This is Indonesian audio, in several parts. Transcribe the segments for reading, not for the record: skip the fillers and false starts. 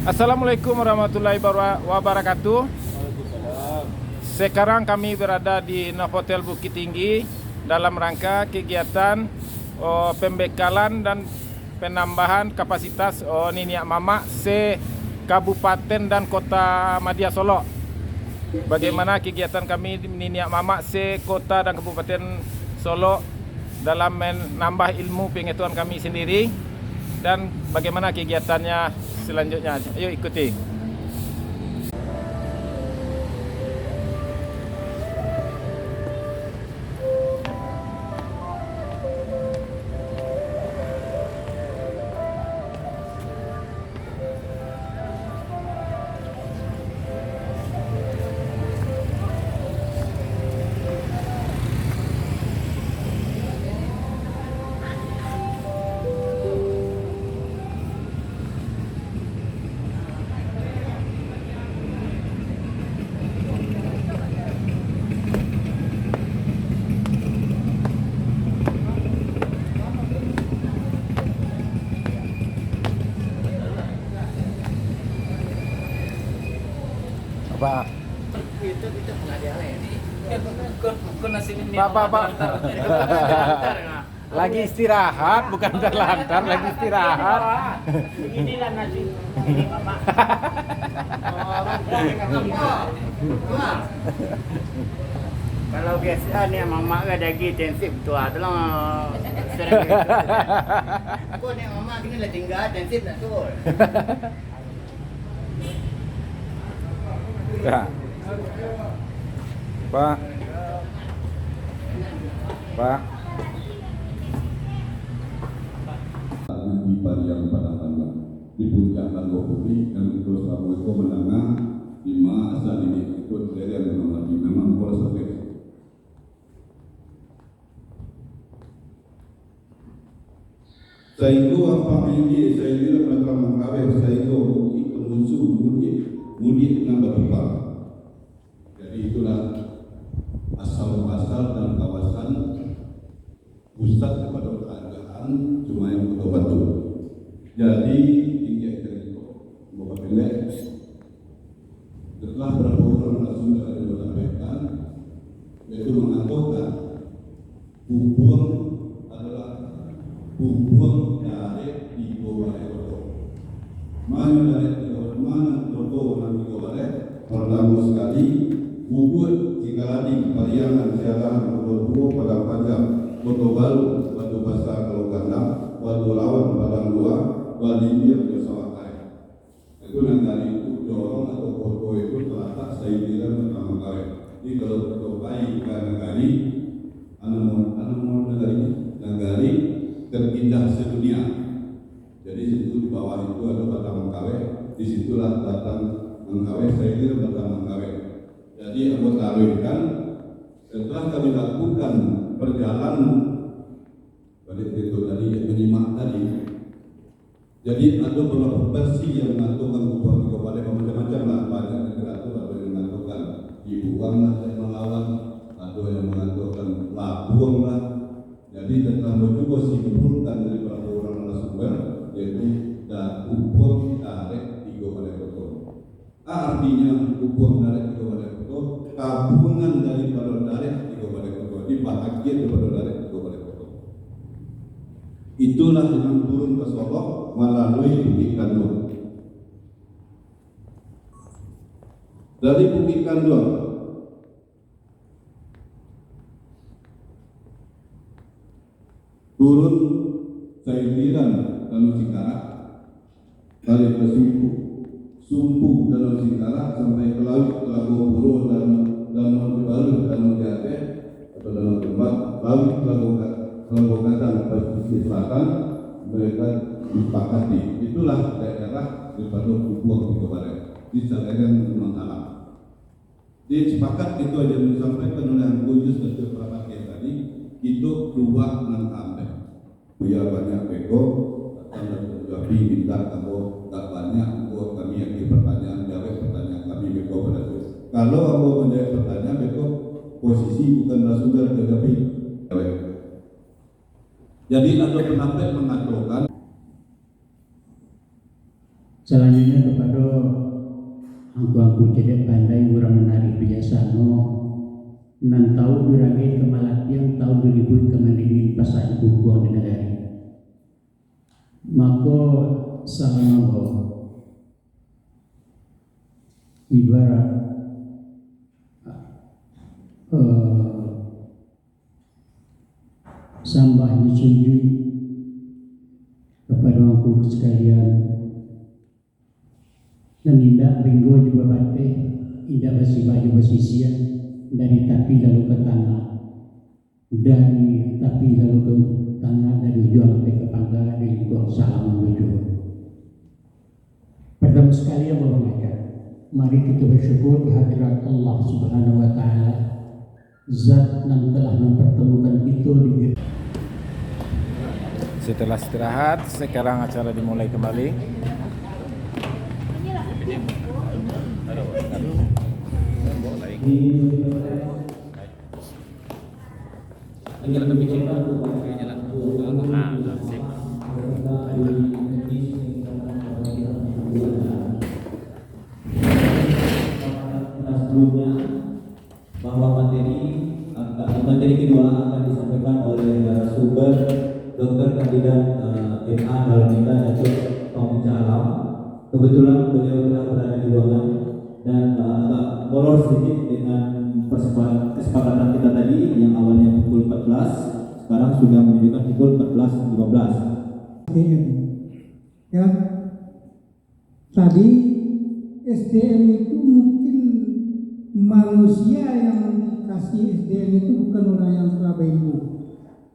Assalamualaikum warahmatullahi wabarakatuh. Sekarang kami berada di Novotel Bukit Tinggi dalam rangka kegiatan pembekalan dan penambahan kapasitas Niniak Mama se Kabupaten dan Kota Madya Solo. Bagaimana kegiatan kami Niniak Mama se Kota dan Kabupaten Solo dalam menambah ilmu pengetahuan kami sendiri, dan bagaimana kegiatannya selanjutnya. Ayo ikuti. Pak. Pak. Lagi istirahat, bukan terlantar, lagi istirahat. Inilah nasi Mama. Kalau biasa ni Mama ada lagi intensif tua tu lah. Aku ni Mama kini lah tinggal intensif nak tu. Ya. Pak. Di Pariang Padang di puncak Tanggo Putih yang terus ramai itu menengah lima asal ini ikut dari yang memang pola sampai. Saya itu apa ini? Saya itu pernah mengkawin. Saya itu musuh mudik dengan berubah. Jadi itulah asal dan kawasan pusat kepada kerajaan cuma yang betul-betul. Jadi tinggi itu bukan pendek. Setelah berapa orang langsung dari disampaikan, yaitu mengatakan hubung adalah hubung dari Ibu Balai. Mana dari mana Toto nanti boleh pertama sekali bubut Cikaladi Pariangan Siaran Batu Padang Panjang Batu Baru Batu Pasar Kalau Gandang Batu Lawan Padang Luar Balimir Bersawakari. Itu nanti itu dorong atau foto itu terletak saya bilang pertama kali. Jadi kalau foto baik negari negari terindah sedunia. Jadi situ di bawah itu ada Batang Mengkawe, disitulah Batang Mengkawe, saya kira Batang Mengkawe. Jadi anggota kan setelah kami lakukan perjalanan balik itu tadi menyimak tadi. Jadi ada beberapa versi yang mengatakan bupati kabupaten macam-macam lah, banyak negara itu ada yang mengatakan dibuang lah saya melawan, ada yang mengatakan labuang lah. Jadi terlalu juga simpulkan dari beberapa orang narasumber, yaitu dan hukum tarik 3 Balai Kota. Artinya hukum tarik 3 Balai Kota, gabungan daripada tarik 3 Balai Kota, dibahagian daripada tarik 3 Balai Kota. Itulah yang turun ke Solo melalui Bukit Kandung. Dari Bukit Kandung turun Sailiran Danau Singkarak, dari Sumpu Danau Singkarak sampai ke laut Telaga Puro dan Danau Baru Danau Jate atau Danau Tembak, laut Telaga Kadang pesisir selatan mereka disepakati. Itulah daerah daripada Bubuang Tiga Barat di Saleran Gunung Alam. Disepakat itu aja disampaikan oleh Abu Yus dan beberapa tadi itu keluar dengan ambek. Buya banyak beko, datang dari Jabi minta kamu tak banyak, buat kami yang pertanyaan jawab pertanyaan kami beko pada itu. Kalau kamu menjawab pertanyaan beko, posisi bukan sumber ke Jabi. Jadi ada pendapat mengatakan Selanjutnya kepada angku-angku cedek pandai orang menarik biasa nan tahu durage kemalatian tahun 2000 kemarin pasal bukuan di negara. Maka sama bahwa ibarat sambah disujui kepada angku sekalian. Dan tidak binggo juga bate, tidak basi baju basi sia dari tapi lalu ke tanah, dari tapi lalu ke tanah, dari ujung sampai ke pangga, dari lingkup salam menuju. Pertama sekali yang mengajar, mari kita bersyukur kehadirat Allah Subhanahu Wa Taala, Zat yang telah mempertemukan kita di. Setelah istirahat, sekarang acara dimulai kembali. Sebelumnya bahwa materi kedua akan disampaikan oleh narasumber Dr. Kandidat MA Dalminda Datuk Tommy Alam. Kebetulan beliau telah berada di ruangan dan agak molor sedikit dengan kesepakatan kita tadi yang awalnya pukul 14, sekarang sudah menunjukkan pukul 14.15. Ya, tadi SDM itu mungkin manusia yang dikasih SDM itu bukan orang yang telah berilmu,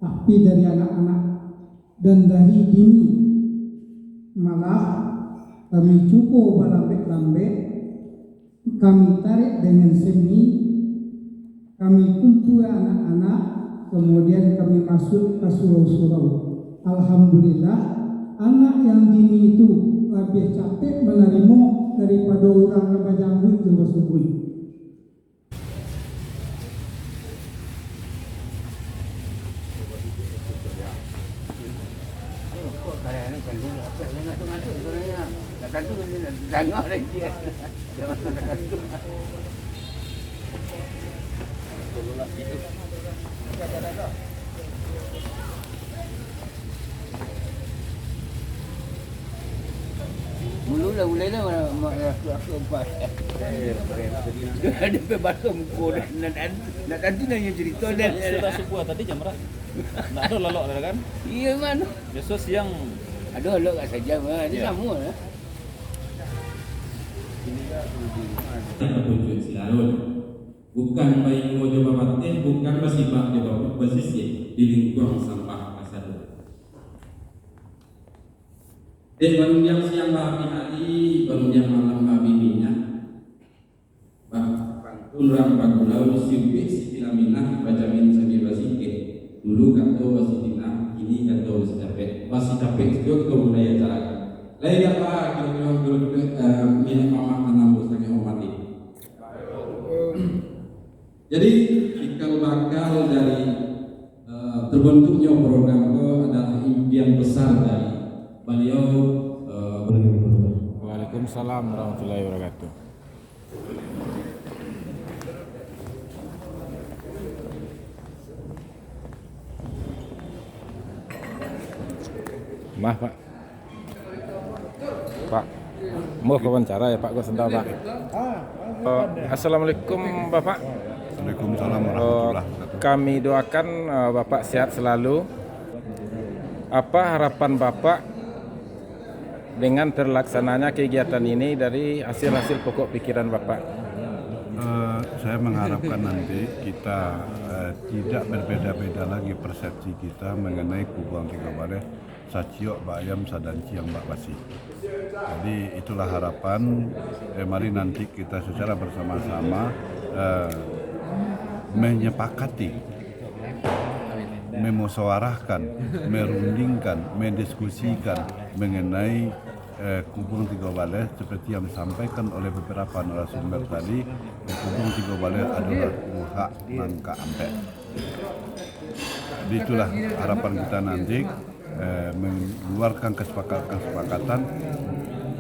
tapi dari anak-anak dan dari dini. Malah kami cukup berlambek-lambek, kami tarik dengan seni, kami kumpul anak-anak, kemudian kami masuk ke surau-surau. Alhamdulillah, anak yang dini itu lebih capek menerima daripada orang yang berjanggut ke bersubuh. Mula-mula aku empat. Ada pebasam muka nak tentu nanya cerita dan sudah sebuah tadi jam berapa? Nak ada lolok dah kan? iya mana? Besok siang Ada lolok kat saja mah. Dia sama lah. Petunjuk Silarun, bukan bayi mau coba batin, bukan bersifat di bawah posisi di lingkungan sampah pasar. Baru yang siang babi hari, baru yang malam babi minyak. Pantun rampak pulau siupi sitilaminah bacamin sabi basike. Dulu kata wasitinah, kini kata wasitapek. Wasitapek itu kebudayaan cara. Lain apa kira-kira minyak mama anam sakit hormati. Jadi cikal bakal dari terbentuknya program itu adalah impian besar dari beliau. Waalaikumsalam warahmatullahi wabarakatuh. Maaf Pak. Pak, mau wawancara ya Pak, gue sebentar Pak. Assalamualaikum Bapak. Waalaikumsalam warahmatullahi wabarakatuh. Kami doakan Bapak sehat selalu. Apa harapan Bapak dengan terlaksananya kegiatan ini dari hasil-hasil pokok pikiran Bapak? Saya mengharapkan nanti kita tidak berbeda-beda lagi persepsi kita mengenai Kubuang Tiga Baleh, Saciok, Bayam, Sadanci, yang Mbak Basi. Jadi itulah harapan. Mari nanti kita secara bersama-sama menyepakati, memusyawarahkan, merundingkan, mendiskusikan mengenai Kubuang Tiga Baleh seperti yang disampaikan oleh beberapa narasumber tadi. Kubuang Tiga Baleh adalah hak Nangka Ampek. Jadi itulah harapan kita nanti, mengeluarkan kesepakatan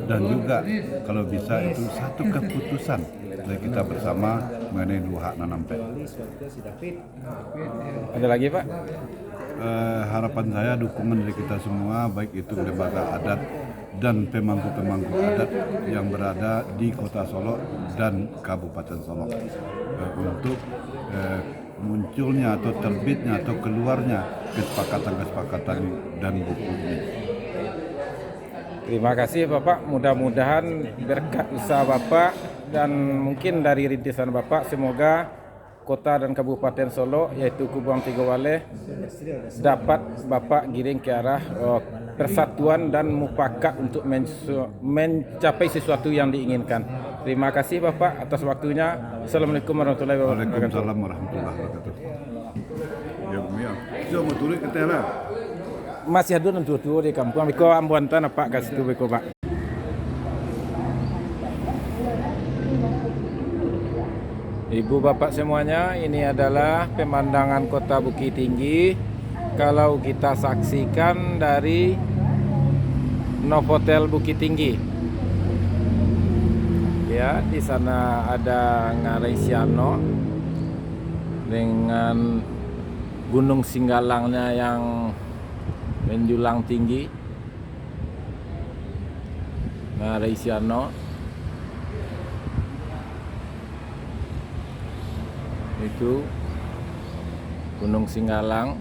dan juga kalau bisa itu satu keputusan dari kita bersama mengenai 2 hak nanam teh. Ada lagi Pak? Harapan saya dukungan dari kita semua, baik itu lembaga adat dan pemangku-pemangku adat yang berada di Kota Solok dan Kabupaten Solok untuk munculnya atau terbitnya atau keluarnya kesepakatan-kesepakatan dan buku ini. Terima kasih Bapak, mudah-mudahan berkat usaha Bapak dan mungkin dari rintisan Bapak, semoga Kota dan Kabupaten Solok yaitu Kubang Tiga Waleh dapat Bapak giring ke arah persatuan dan mufakat untuk mencapai sesuatu yang diinginkan. Terima kasih Bapak atas waktunya. Assalamualaikum warahmatullahi wabarakatuh. Waalaikumsalam warahmatullahi wabarakatuh. Ya, mau turun ke tela. Masih ada nentu-nentu di kampung. Biko ambuan tanah Pak kasih tu biko Pak. Ibu bapak semuanya, ini adalah pemandangan Kota Bukit Tinggi. Kalau kita saksikan dari Novotel Bukit Tinggi. Ya, di sana ada Ngarai Siano dengan Gunung Singgalangnya yang menjulang tinggi. Ngarai Siano. Itu Gunung Singgalang.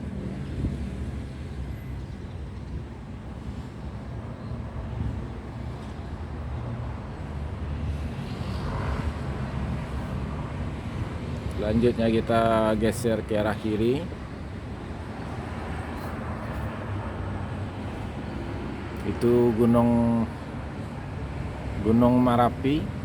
Selanjutnya kita geser ke arah kiri. Itu Gunung Marapi.